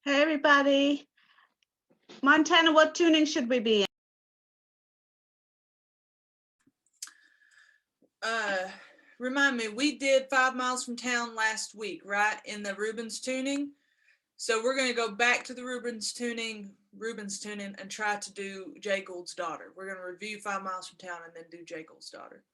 Hey, everybody. Montana, what tuning should we be in? Remind me, we did 5 miles from town last week, right? In the Rubens tuning. So we're going to go back to the Rubens tuning and try to do Jay Gould's daughter. We're going to review 5 miles from town and then do Jay Gould's daughter.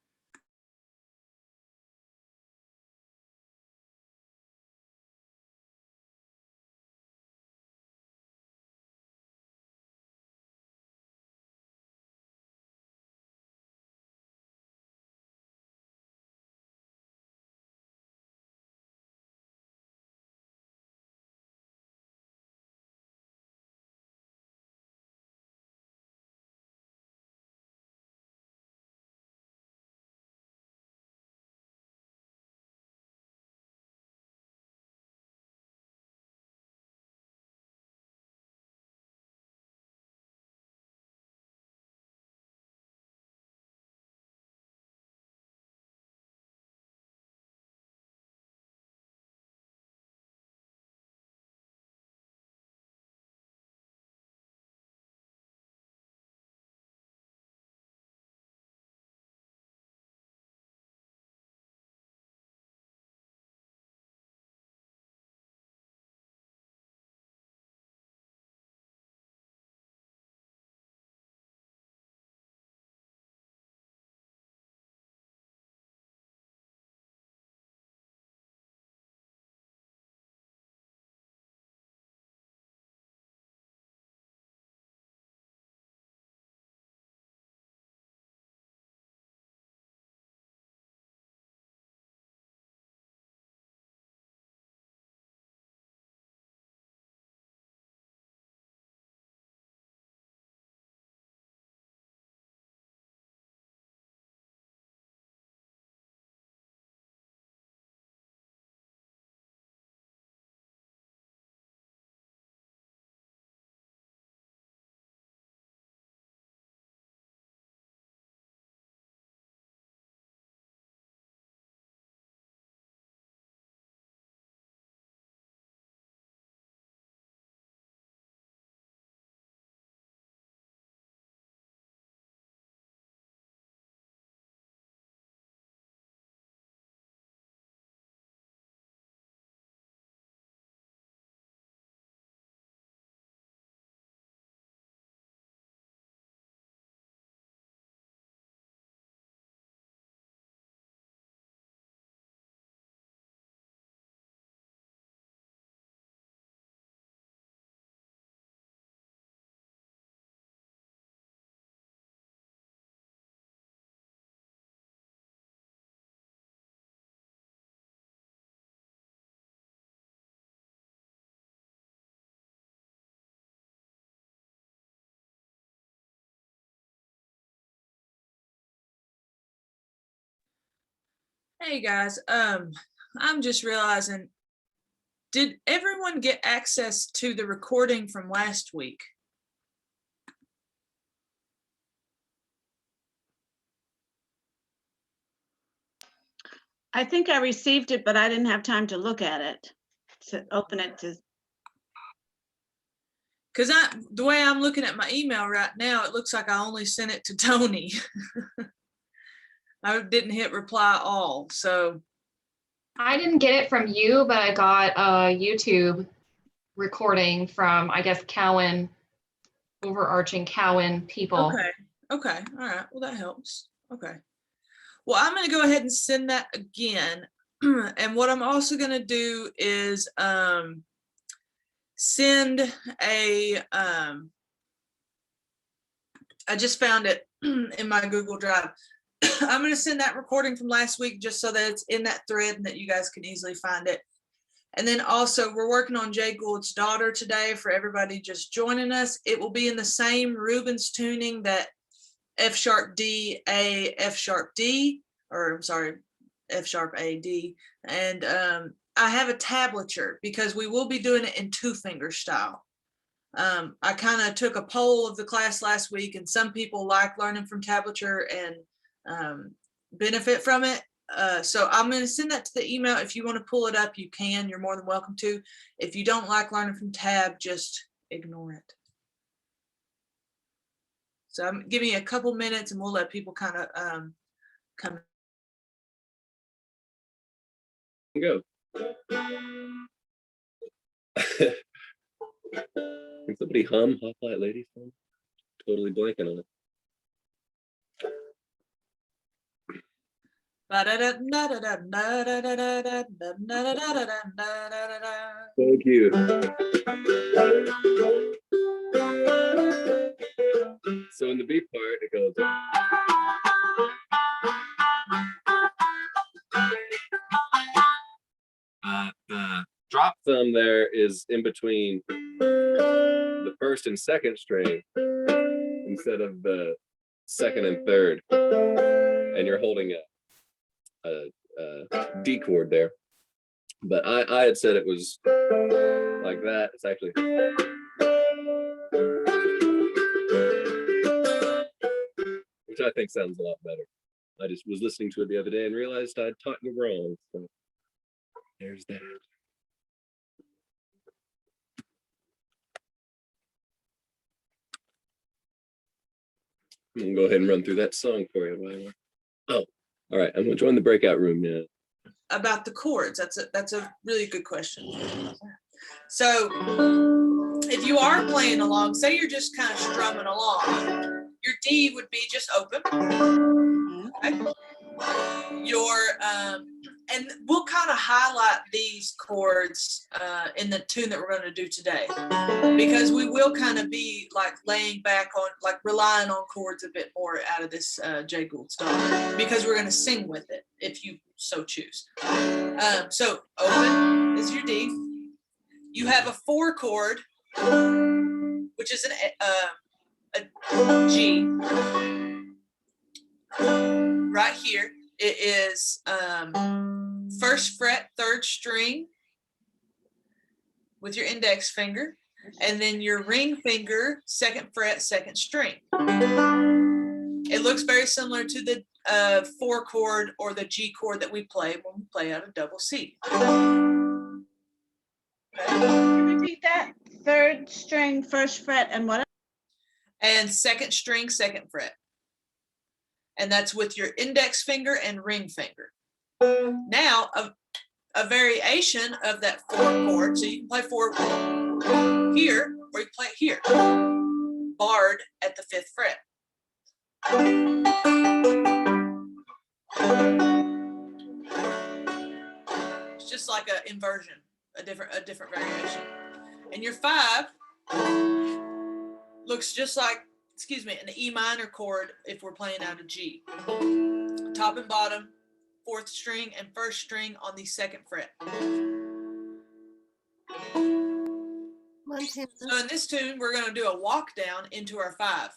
Hey guys, I'm just realizing, did everyone get access to the recording from last week? I think I received it, but I didn't have time to look at it, to open it to. Because the way I'm looking at my email right now, it looks like I only sent it to Tony. I didn't hit reply all, so. I didn't get it from you, but I got a YouTube recording from, I guess, Cowan, overarching Cowan people. Okay, all right, well that helps. Okay. Well, I'm gonna go ahead and send that again. And what I'm also gonna do is send a, I just found it in my Google Drive. I'm going to send that recording from last week just so that it's in that thread and that you guys can easily find it. And then also we're working on Jay Gould's daughter today for everybody just joining us. It will be in the same Rubens tuning that F sharp D, A, F sharp D, or I'm sorry, F sharp A, D. And I have a tablature because we will be doing it in 2-finger style. I kind of took a poll of the class last week, and some people like learning from tablature and benefit from it. So I'm going to send that to the email. If you want to pull it up, you can. You're more than welcome to. If you don't like learning from tab, just ignore it. So give me a couple minutes and we'll let people kind of come. Go. Can somebody hum Hoplite Lady song? Totally blanking on it. Thank you. So in the B part, it goes. The drop thumb there is in between the first and second string instead of the second and third, and you're holding a D chord there. But I had said it was like that. It's actually. Which I think sounds a lot better. I just was listening to it the other day and realized I'd taught you wrong. So there's that. I'm gonna go ahead and run through that song for you. Oh, all right. I'm gonna join the breakout room now. About the chords, that's a really good question. So if you are playing along, say you're just kind of strumming along, your D would be just open. Okay. Your and we'll kind of highlight these chords in the tune that we're going to do today, because we will kind of be like laying back on, like relying on chords a bit more out of this Jay Gould style, because we're going to sing with it if you so choose. So open is your D. You have a 4 chord, which is a G. Right here, it is 1st fret, 3rd string with your index finger, and then your ring finger, 2nd fret, 2nd string. It looks very similar to the 4 chord or the G chord that we play when we play out of double C. Can you repeat that? 3rd string, 1st fret, and what? And 2nd string, 2nd fret. And that's with your index finger and ring finger. Now, a variation of that 4 chord, so you can play 4 here, or you can play it here, barred at the 5th fret. It's just like an inversion, a different variation. And your 5 looks just like, excuse me, an E minor chord if we're playing out of G. Top and bottom, 4th string and 1st string on the 2nd fret. Montana. So in this tune, we're going to do a walk down into our 5.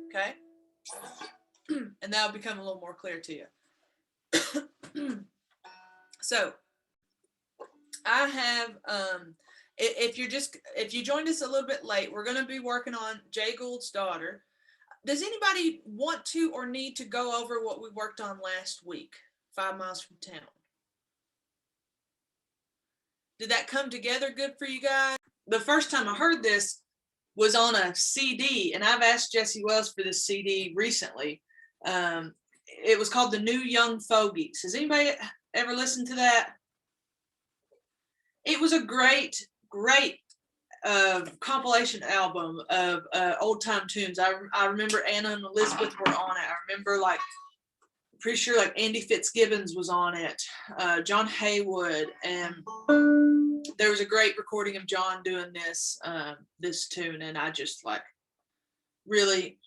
Okay? And that'll become a little more clear to you. So I have, if you joined us a little bit late, we're going to be working on Jay Gould's daughter. Does anybody want to or need to go over what we worked on last week, 5 miles from town? Did that come together good for you guys? The first time I heard this was on a CD, and I've asked Jesse Wells for this CD recently. It was called The New Young Fogies. Has anybody ever listened to that? It was a great compilation album of old time tunes. I remember Anna and Elizabeth were on it. I remember, like, pretty sure like Andy Fitzgibbons was on it, John Haywood, and there was a great recording of John doing this tune, and I just like really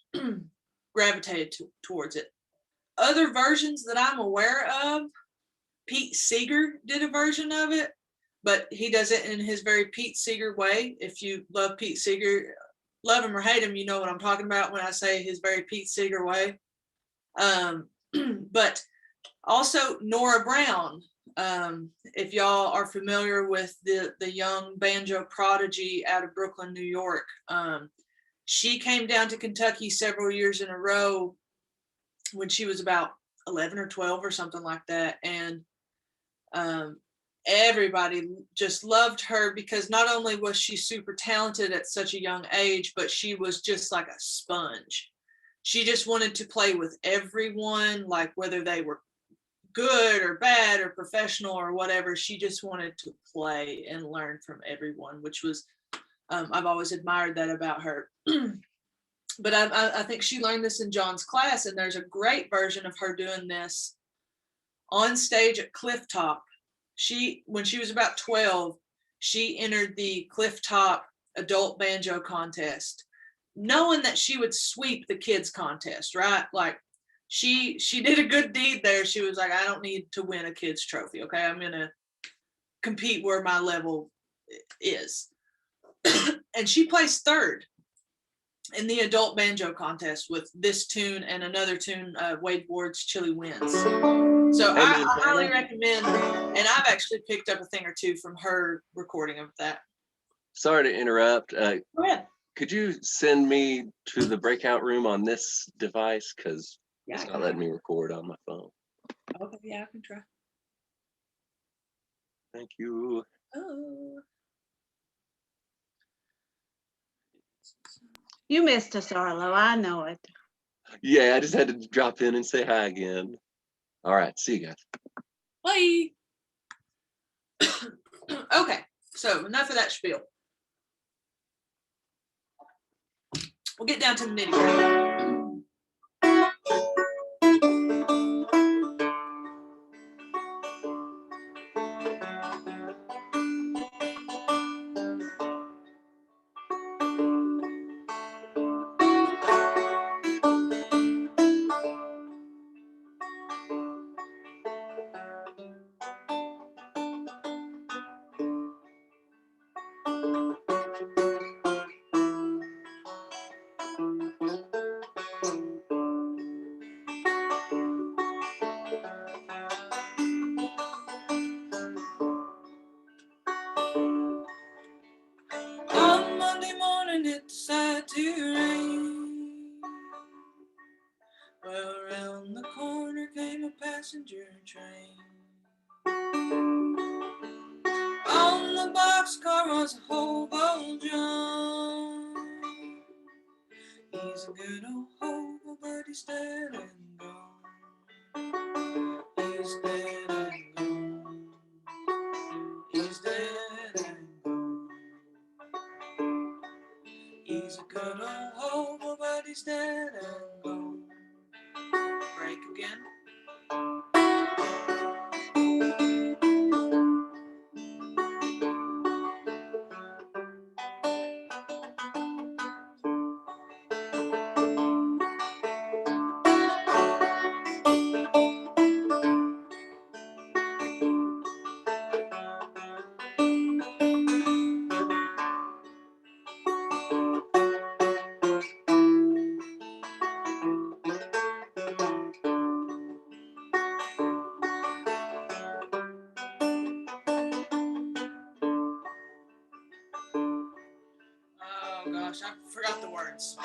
gravitated towards it. Other versions that I'm aware of, Pete Seeger did a version of it, but he does it in his very Pete Seeger way. If you love Pete Seeger, love him or hate him, you know what I'm talking about when I say his very Pete Seeger way. But also Nora Brown. If y'all are familiar with the young banjo prodigy out of Brooklyn, New York, she came down to Kentucky several years in a row when she was about 11 or 12 or something like that. And everybody just loved her because not only was she super talented at such a young age, but she was just like a sponge. She just wanted to play with everyone, like whether they were good or bad or professional or whatever. She just wanted to play and learn from everyone, which was, I've always admired that about her. But I think she learned this in John's class, and there's a great version of her doing this on stage at Cliff Top. When she was about 12, she entered the Cliff Top adult banjo contest, knowing that she would sweep the kids contest, right? Like she did a good deed there. She was like, I don't need to win a kids trophy. Okay. I'm going to compete where my level is. And she placed third in the adult banjo contest with this tune and another tune, Wade Ward's Chilly Winds. So I highly recommend, and I've actually picked up a thing or two from her recording of that. Sorry to interrupt. Go ahead. Could you send me to the breakout room on this device? Because it's not letting me record on my phone. Okay, yeah, I can try. Thank you. Oh. You missed us, Arlo. I know it. Yeah, I just had to drop in and say hi again. All right, see you guys. Bye. Okay, so enough of that spiel. We'll get down to the nitty-gritty. On Monday morning it decided to rain. Well, around the corner came a passenger train. On the boxcar was a hobo John. He's a good old hobo, but he's dead and gone. He's dead and gone. He's dead and gone. He's a good old hobo, but he's dead and gone. Break again. Oh gosh, I forgot the words.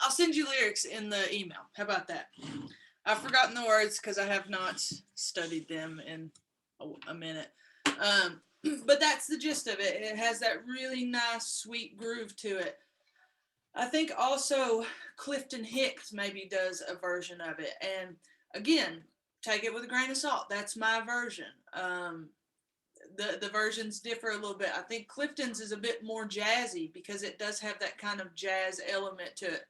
I'll send you lyrics in the email. How about that? I've forgotten the words because I have not studied them in a minute. But that's the gist of it. It has that really nice, sweet groove to it. I think also Clifton Hicks maybe does a version of it. And again, take it with a grain of salt. That's my version. The versions differ a little bit. I think Clifton's is a bit more jazzy because it does have that kind of jazz element to it.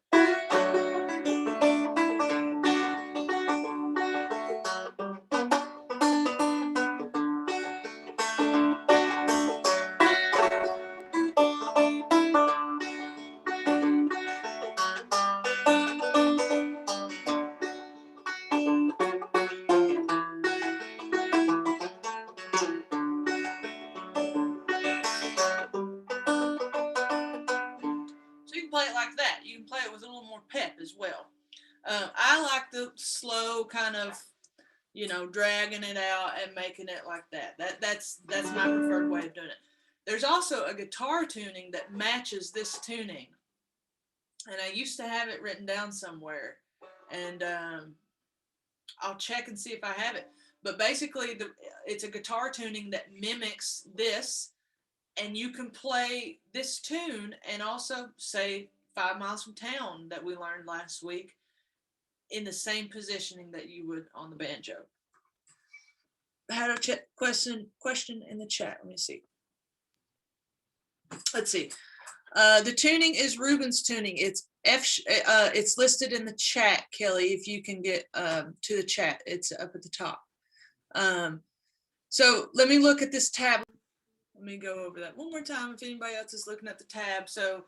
play it with a little more pep as well. I like the slow kind of, you know, dragging it out and making it like that. That's my preferred way of doing it. There's also a guitar tuning that matches this tuning. And I used to have it written down somewhere. And I'll check and see if I have it. But basically, it's a guitar tuning that mimics this. And you can play this tune and also say 5 Miles from Town that we learned last week in the same positioning that you would on the banjo. I had a question in the chat. Let me see. Let's see. The tuning is Rubens tuning. It's it's listed in the chat, Kelly. If you can get to the chat, it's up at the top. So let me look at this tab. Let me go over that one more time if anybody else is looking at the tab. So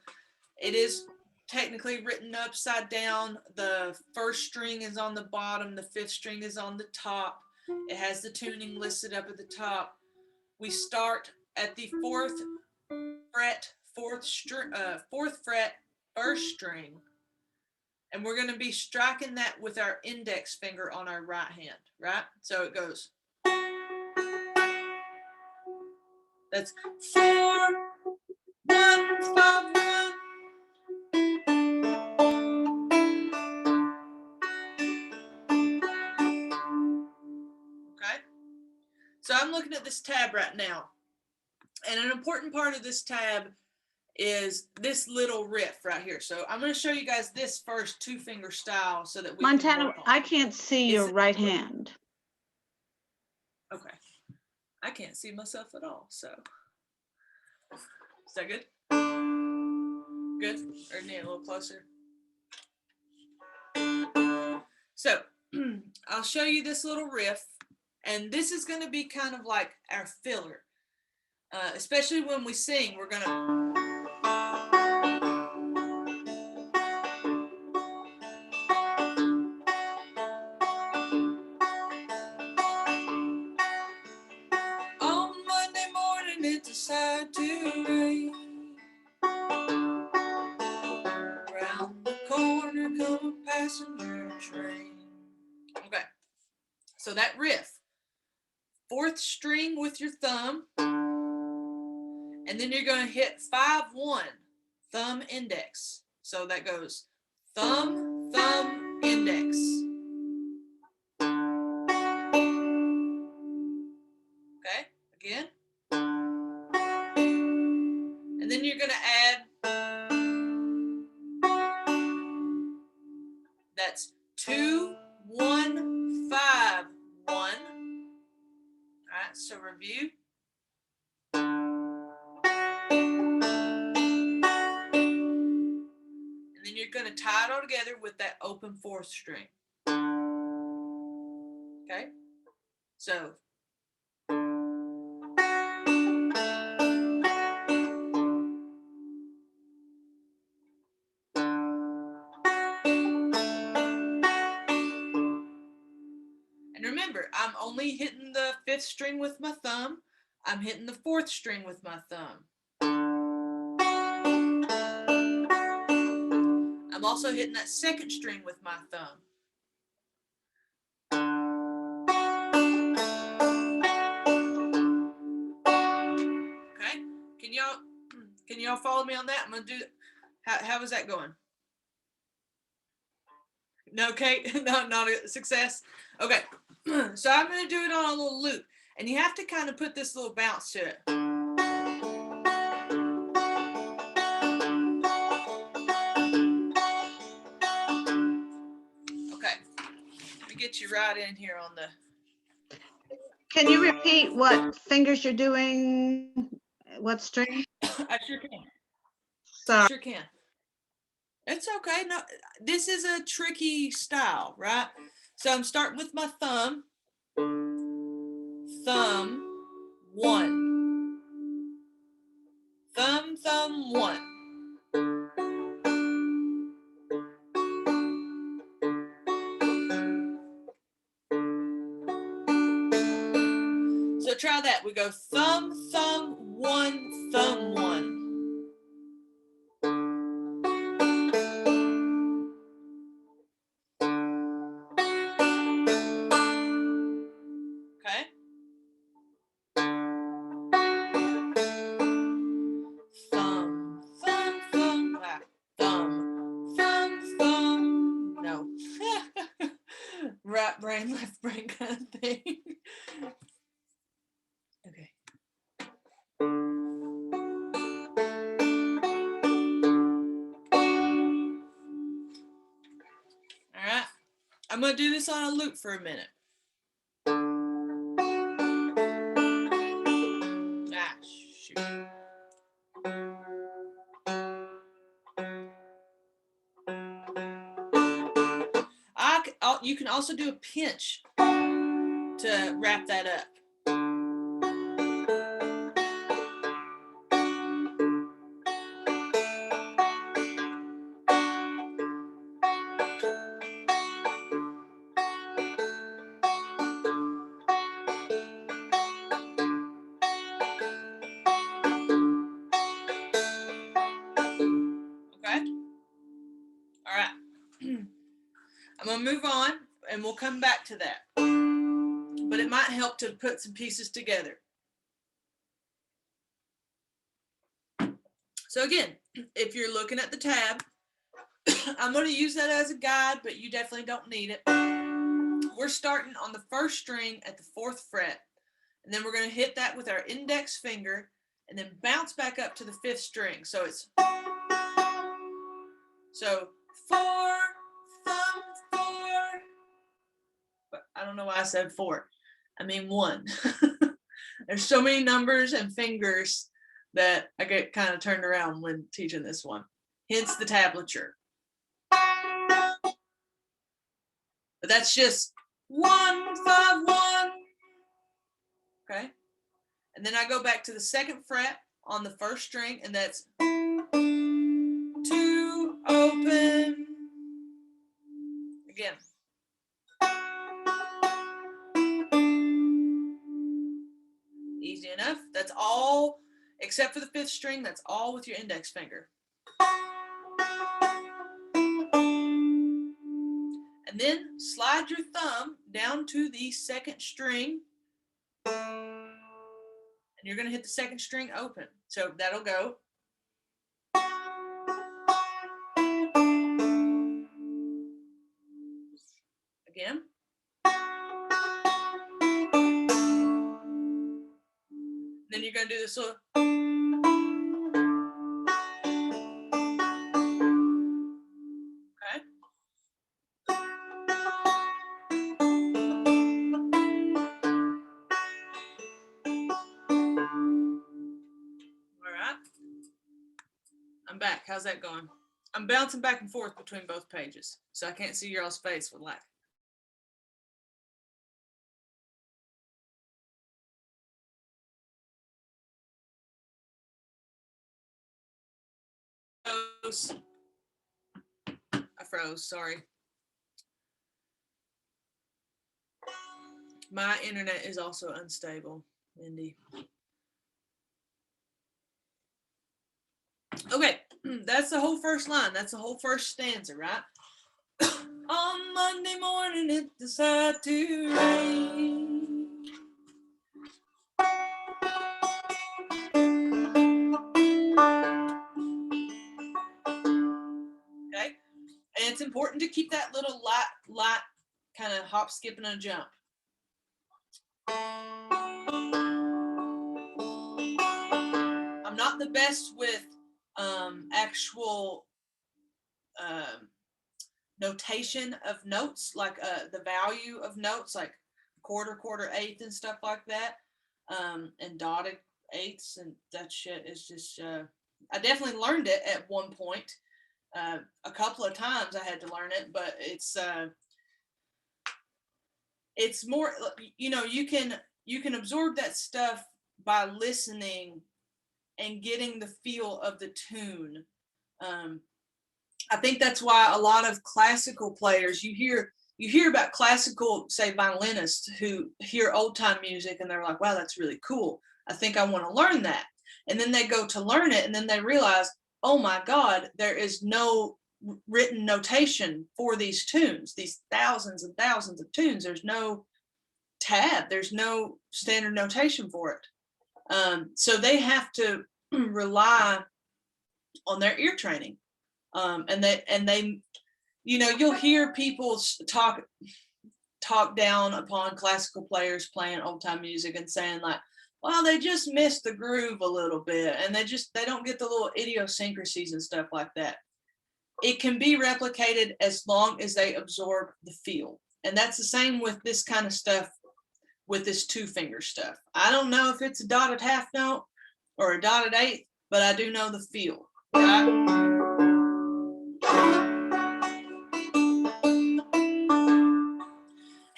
it is technically written upside down. The first string is on the bottom. The fifth string is on the top. It has the tuning listed up at the top. We start at the fourth fret, first string. And we're going to be striking that with our index finger on our right hand, right? So it goes. That's 4, 1, 5, 1. Okay. So I'm looking at this tab right now. And an important part of this tab is this little riff right here. So I'm going to show you guys this first 2-finger style so that we can Montana, work on I it. can't see Is your it- right hand. Okay. I can't see myself at all, so. Is that good? Good? Or need a little closer? So, I'll show you this little riff, and this is going to be kind of like our filler. Especially when we sing, we're going to. On Monday morning, it decided to rain. Around the corner, come a passenger train. Okay, so that riff. Fourth string with your thumb. And then you're going to hit 5-1, thumb index. So that goes thumb, thumb, index. Okay, again. And then you're going to add, that's 2, 1, 5, 1. All right, so review. And then you're going to tie it all together with that open fourth string. Okay, so. And remember, I'm only hitting the fifth string with my thumb. I'm hitting the fourth string with my thumb. I'm also hitting that second string with my thumb. Okay, can y'all follow me on that? I'm gonna do. How is that going? No, okay, no, not a success. Okay, so I'm gonna do it on a little loop, and you have to kind of put this little bounce to it. Okay, let me get you right in here on the. Can you repeat what fingers you're doing? What string? I sure can. Sorry. Sure can. It's okay. No, this is a tricky style, right? So I'm starting with my thumb. Thumb, 1. Thumb, thumb, 1. So try that. We go thumb, thumb, 1, thumb, 1. anything. Okay. All right. I'm going to do this on a loop for a minute. Ah, shoot. You can also do a pinch to wrap that up. Okay. All right. I'm going to move on and we'll come back to that. But it might help to put some pieces together. So again, if you're looking at the tab, I'm going to use that as a guide, but you definitely don't need it. We're starting on the first string at the 4th fret, and then we're going to hit that with our index finger and then bounce back up to the 5th string. So it's 4, thumb, 4. But I don't know why I said 4. I mean 1. There's so many numbers and fingers that I get kind of turned around when teaching this one. Hence the tablature. But that's just 1, 5, 1. Okay. And then I go back to the 2nd fret on the 1st string, and that's 2, open. Again. Easy enough. That's all, except for the 5th string, that's all with your index finger. And then slide your thumb down to the 2nd string. And you're going to hit the 2nd string open. So that'll go. Again. Then you're going to do this little. Okay. All right. I'm back. How's that going? I'm bouncing back and forth between both pages, so I can't see your all's face with lag. I froze, sorry. My internet is also unstable, Mindy. Okay, that's the whole first line. That's the whole first stanza, right? On Monday morning, it decided to rain. Okay, and it's important to keep that little light kind of hop, skip, and a jump. I'm not the best with actual notation of notes, like the value of notes, like quarter, quarter, eighth, and stuff like that, and dotted eighths, and that shit is just. I definitely learned it at one point. A couple of times I had to learn it, but it's more, you know, you can absorb that stuff by listening and getting the feel of the tune. I think that's why a lot of classical players, you hear about classical, say, violinists who hear old time music and they're like, wow, that's really cool. I think I want to learn that. And then they go to learn it and then they realize, oh my God, there is no written notation for these tunes, these thousands and thousands of tunes. There's no tab, there's no standard notation for it. So they have to rely on their ear training. And they, you know, you'll hear people talk, talk down upon classical players playing old time music and saying like, well, they just missed the groove a little bit and they don't get the little idiosyncrasies and stuff like that. It can be replicated as long as they absorb the feel. And that's the same with this kind of stuff, with this 2-finger stuff. I don't know if it's a dotted half note or a dotted eighth, but I do know the feel, right?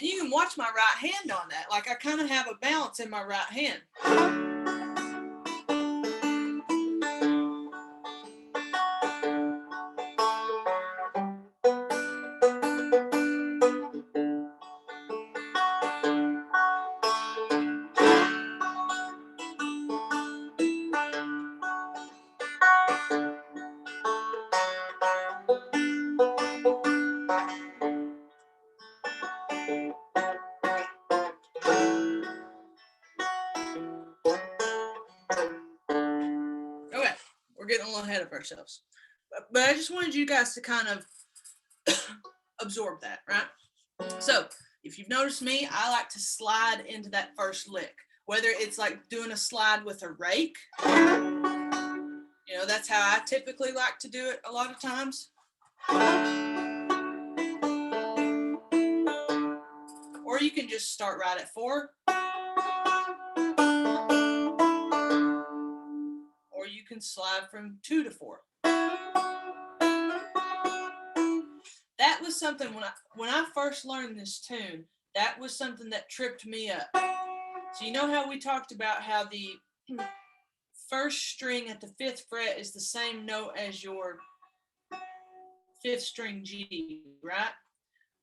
And you can watch my right hand on that. Like I kind of have a balance in my right hand. Okay, we're getting a little ahead of ourselves. But I just wanted you guys to kind of absorb that, right? So if you've noticed me, I like to slide into that first lick, whether it's like doing a slide with a rake. You know, that's how I typically like to do it a lot of times. Or you can just start right at 4. Or you can slide from 2 to 4. That was something when I first learned this tune, that was something that tripped me up. So you know how we talked about how the first string at the 5th fret is the same note as your 5th string G, right?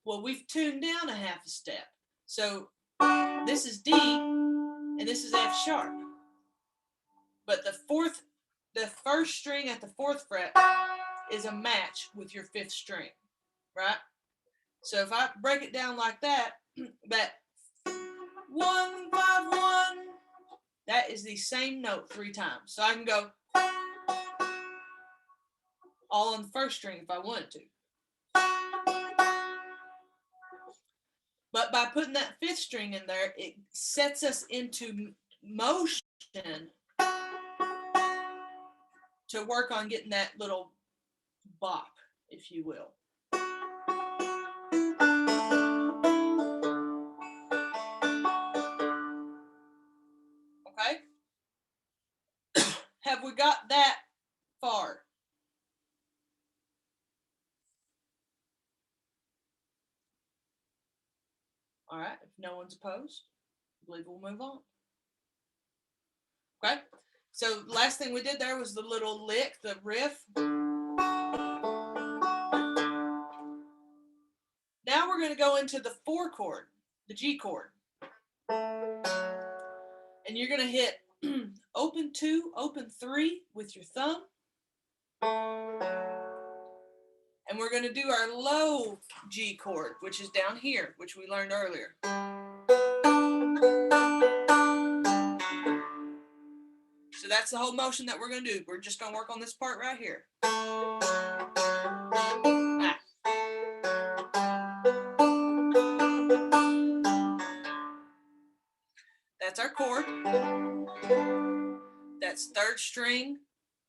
Well, we've tuned down a half a step. So this is D and this is F sharp. But the first string at the 4th fret is a match with your 5th string, right? So if I break it down like that, that 1, 5, 1, that is the same note 3 times. So I can go all on the first string if I wanted to. But by putting that 5th string in there, it sets us into motion to work on getting that little bop, if you will. Okay? Have we got that far? All right, if no one's opposed, I believe we'll move on. Okay, so last thing we did there was the little lick, the riff. Now we're going to go into the 4 chord, the G chord. And you're going to hit open 2, open 3 with your thumb. And we're going to do our low G chord, which is down here, which we learned earlier. So that's the whole motion that we're going to do. We're just going to work on this part right here. Ah. That's our chord. That's 3rd string,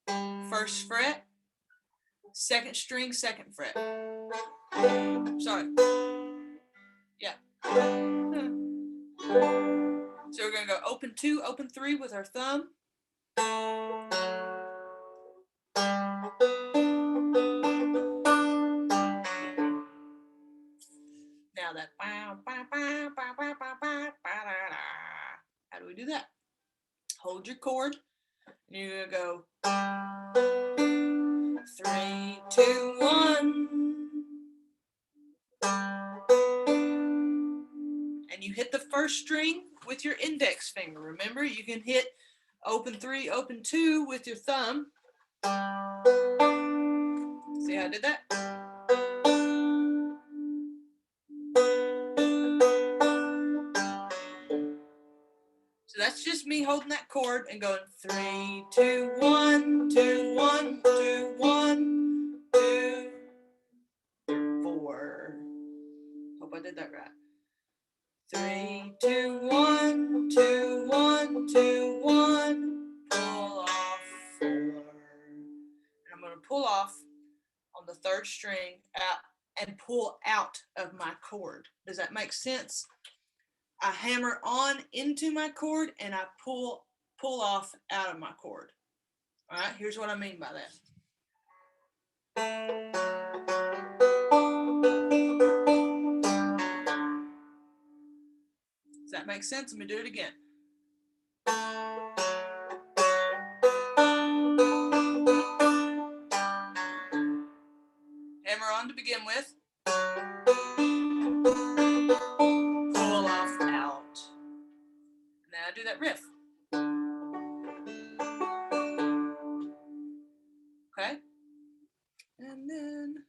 1st fret, 2nd string, 2nd fret. Sorry. Yeah. So we're going to go open 2, open 3 with our thumb. Now that. How do we do that? Hold your chord. And you're going to go 3, 2, 1. And you hit the 1st string with your index finger. Remember, you can hit open 3, open 2 with your thumb. See how I did that? So that's just me holding that chord and going 3, 2, 1, 2, 1, 2, 1, 2, 4. Hope I did that right. pull off on the third string out and pull out of my chord. Does that make sense? I hammer on into my chord and I pull off out of my chord. All right, here's what I mean by that. Does that make sense? Let me do it again. Hammer on to begin with. Pull off out. And then I do that riff. Okay. And then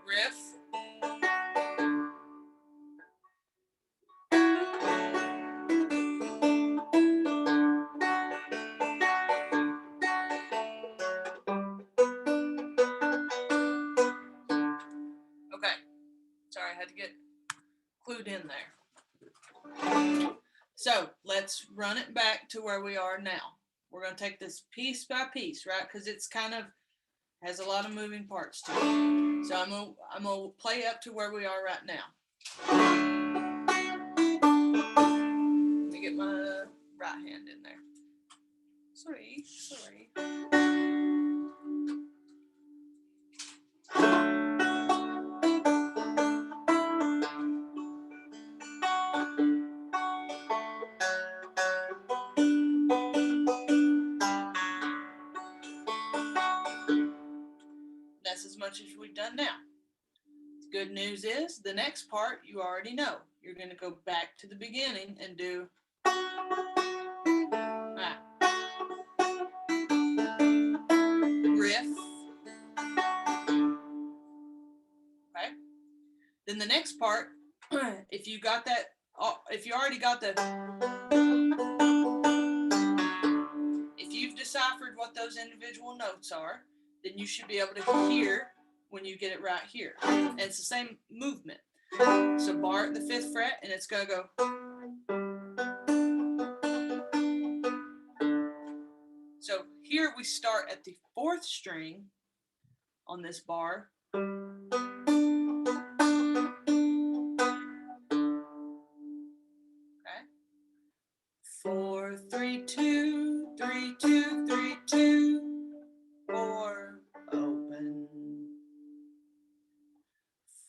riff. Okay. Sorry, I had to get clued in there. So let's run it back to where we are now. We're going to take this piece by piece, right? Because it's kind of has a lot of moving parts to it. So I'm gonna play up to where we are right now. Let me get my right hand in there. Sorry. That's as much as we've done now. The good news is the next part you already know. You're going to go back to the beginning and do riff. Okay. Then the next part, if you got that, if you already got the, if you've deciphered what those individual notes are, then you should be able to hear when you get it right here. And it's the same movement. So bar at the 5th fret, and it's going to go. So here we start at the 4th string on this bar. Okay. 4, 3, 2, 3, 2, 3, 2, 4, open.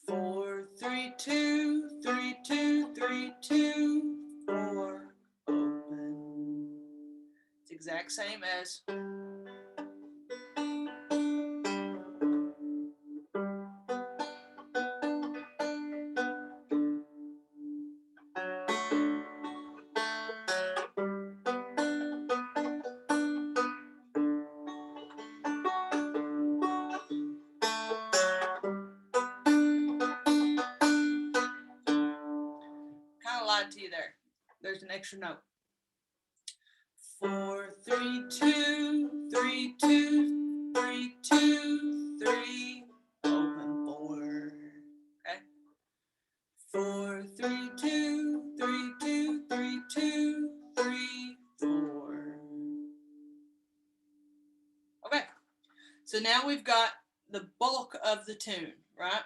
4, 3, 2, 3, 2, 3, 2, 4, open. It's the exact same as. To you there. There's an extra note. 4, 3, 2, 3, 2, 3, 2, 3, open 4. Okay. 4, 3, 2, 3, 2, 3, 2, 3, 4. Okay. So now we've got the bulk of the tune, right?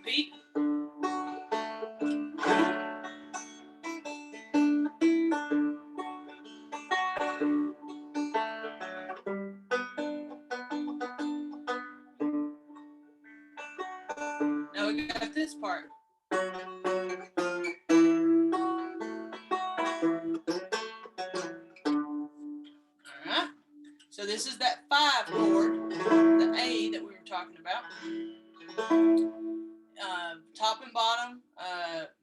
Repeat. Now we got this part. Alright. So this is that 5 chord, the A that we were talking about. Top and bottom,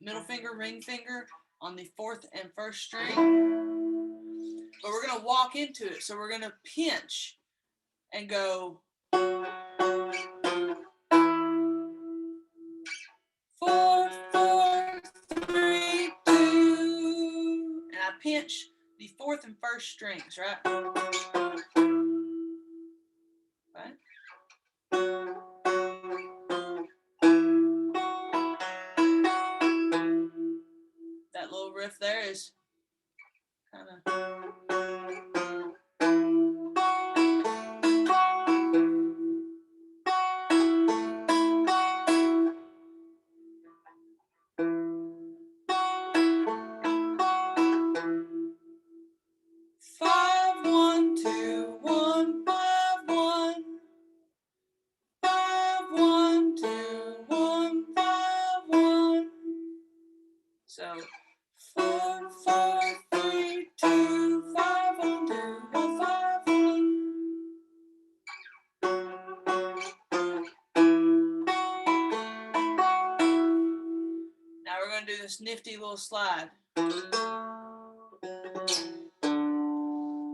middle finger, ring finger on the 4th and 1st string. But we're going to walk into it. So we're going to pinch and go 4, 4, 3, pinch the fourth and first strings, right? Right. That little riff there is kind of. Five, 1, 2, 1, 5, 1. 5, 1, 2, 1, 5, 1. So 4, 4, 3, 2, 5, 1, 2, 1, 5, 1. Now we're going to do this nifty little slide.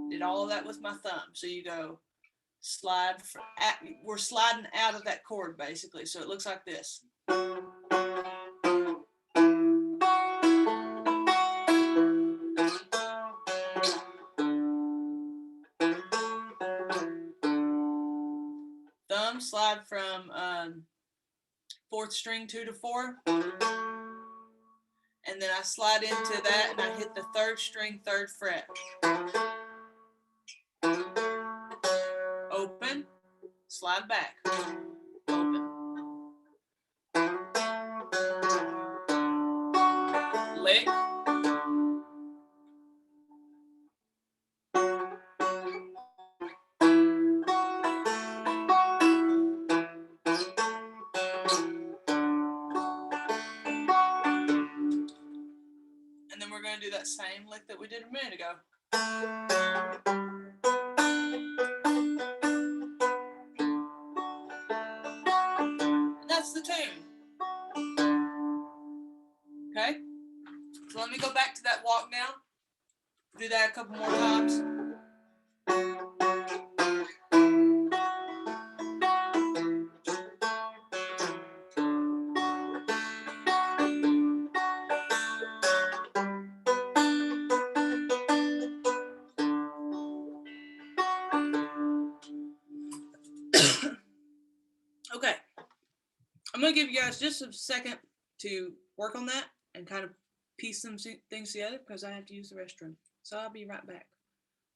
Did all of that with my thumb. So you go slide, we're sliding out of that chord basically. So it looks like this. Thumb slide from fourth string 2 to 4. And then I slide into that and I hit the third string, 3rd fret. Open, slide back, open. Lick. And then we're going to do that same lick that we did a minute ago. And that's the tune. Okay? So let me go back to that walk now. Do that a couple more times. Okay, I'm gonna give you guys just a second to work on that and kind of piece some things together because I have to use the restroom. So I'll be right back.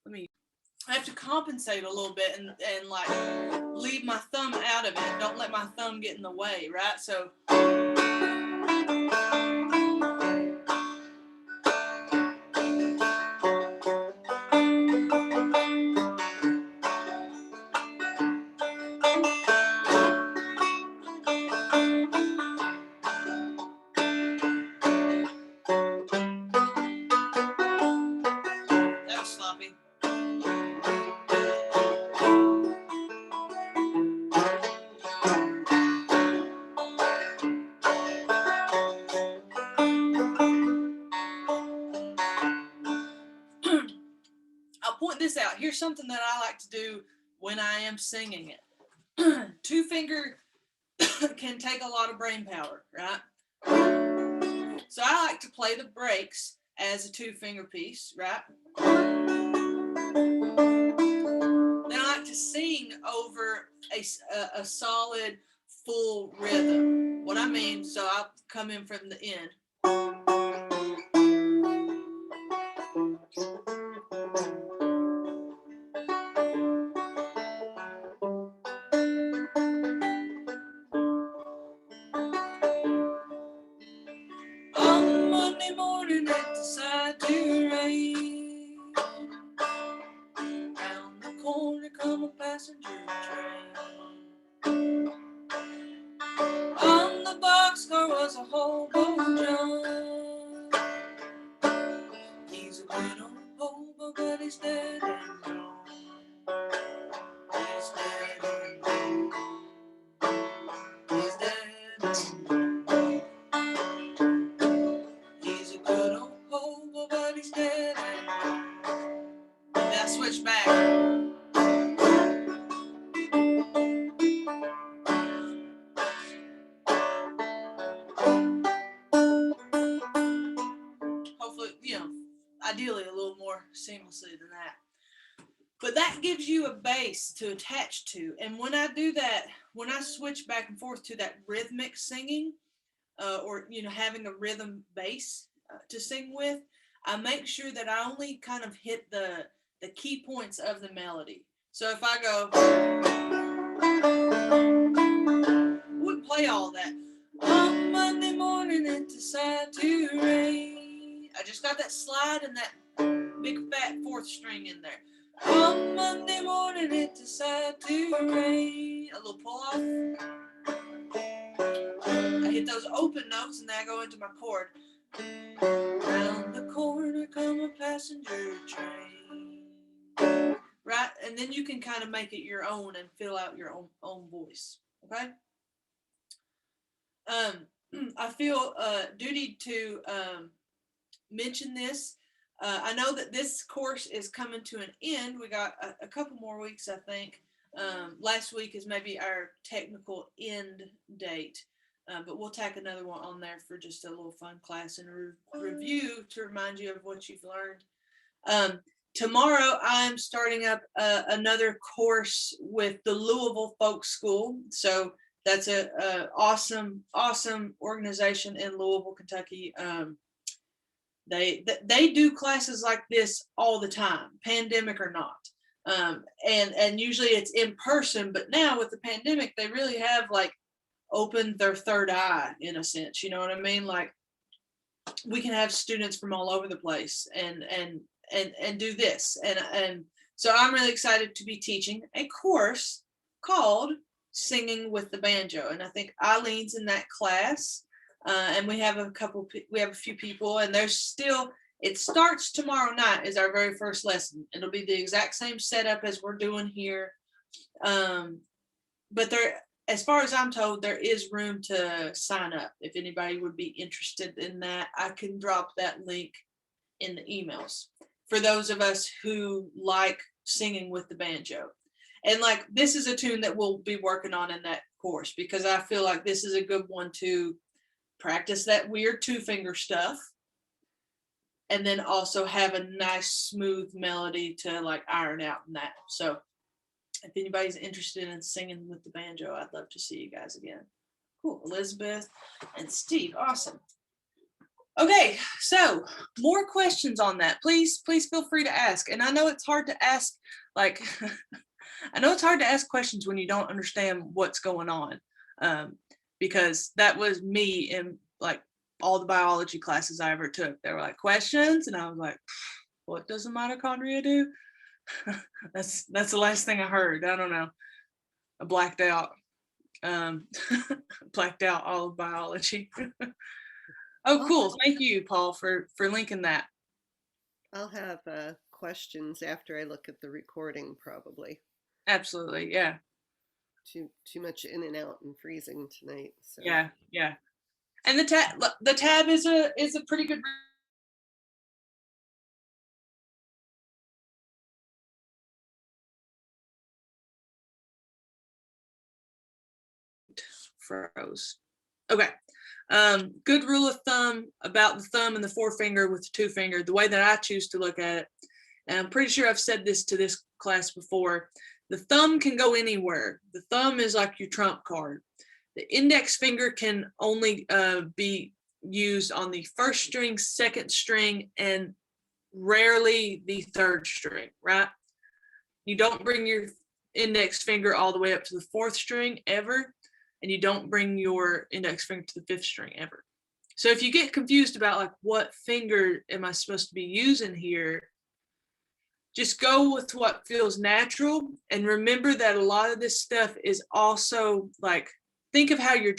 I have to compensate a little bit and like leave my thumb out of it. Don't let my thumb get in the way, right? So. That was sloppy. I'll point this out. Here's something that I like to do when I am singing it. 2 finger can take a lot of brain power, right? So I like to play the breaks as a 2 finger piece, right? Then I like to sing over a solid full rhythm. What I mean, so I'll come in from the end. On Monday morning it decided to rain. Round the corner come a passenger train. On the boxcar was a hobo John. He's a good old hobo, but he's dead and gone. He's dead and gone. He's dead and gone. He's a good old hobo, but he's dead and gone. Now switch back. Hopefully, ideally a little more seamlessly than that. But that gives you a base to attach to. And when I do that, when I switch back and forth to that rhythmic singing, or, you know, having a rhythm bass to sing with, I make sure that I only kind of hit the key points of the melody. So if I go, wouldn't play all that. On Monday morning it decided to rain. I just got that slide and that big fat fourth string in there. On Monday morning it decided to rain. A little pull off. I hit those open notes and then I go into my chord. Round the corner come a passenger train. Right? And then you can kind of make it your own and fill out your own voice. Okay? I feel duty to mention this. I know that this course is coming to an end. We got a couple more weeks, I think. Last week is maybe our technical end date, but we'll tack another one on there for just a little fun class and a review to remind you of what you've learned. Tomorrow, I'm starting up another course with the Louisville Folk School. So that's a awesome organization in Louisville, Kentucky. They do classes like this all the time, pandemic or not. And usually it's in person, but now with the pandemic, they really have like opened their third eye in a sense. You know what I mean? Like we can have students from all over the place and do this. And so I'm really excited to be teaching a course called Singing with the Banjo. And I think Eileen's in that class. And we have a few people, and there's still, it starts tomorrow night is our very first lesson. It'll be the exact same setup as we're doing here. But there, as far as I'm told, there is room to sign up. If anybody would be interested in that, I can drop that link in the emails for those of us who like singing with the banjo. And like, this is a tune that we'll be working on in that course, because I feel like this is a good one to practice that weird two-finger stuff, and then also have a nice smooth melody to like iron out in that. So if anybody's interested in singing with the banjo, I'd love to see you guys again. Cool. Elizabeth and Steve, awesome. Okay, so more questions on that. Please feel free to ask. And I know it's hard to ask, like, I know it's hard to ask questions when you don't understand what's going on. Because that was me in like all the biology classes I ever took. They were like questions, and I was like, what does a mitochondria do? That's the last thing I heard. I don't know. I blacked out. Blacked out all of biology. Oh, cool. Thank you, Paul, for linking that. I'll have questions after I look at the recording, probably. Absolutely, yeah. Too much in and out and freezing tonight. So. Yeah. And the tab is a pretty good froze. Okay. Good rule of thumb about the thumb and the forefinger with the two finger, the way that I choose to look at it, and I'm pretty sure I've said this to this class before, the thumb can go anywhere. The thumb is like your trump card. The index finger can only be used on the first string, second string, and rarely the third string, right? You don't bring your index finger all the way up to the fourth string ever, and you don't bring your index finger to the fifth string ever. So if you get confused about like what finger am I supposed to be using here, just go with what feels natural, and remember that a lot of this stuff is also like, think of how you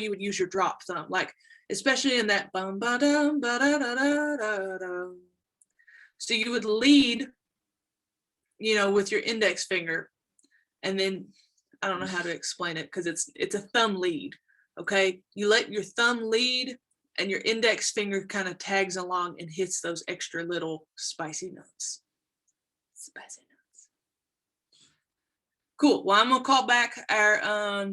would use your drop thumb, like especially in that bum ba dum ba da da da da da. So you would lead, with your index finger, and then I don't know how to explain it because it's a thumb lead. Okay, you let your thumb lead, and your index finger kind of tags along and hits those extra little spicy notes. Spicy notes. Cool. Well, I'm gonna call back our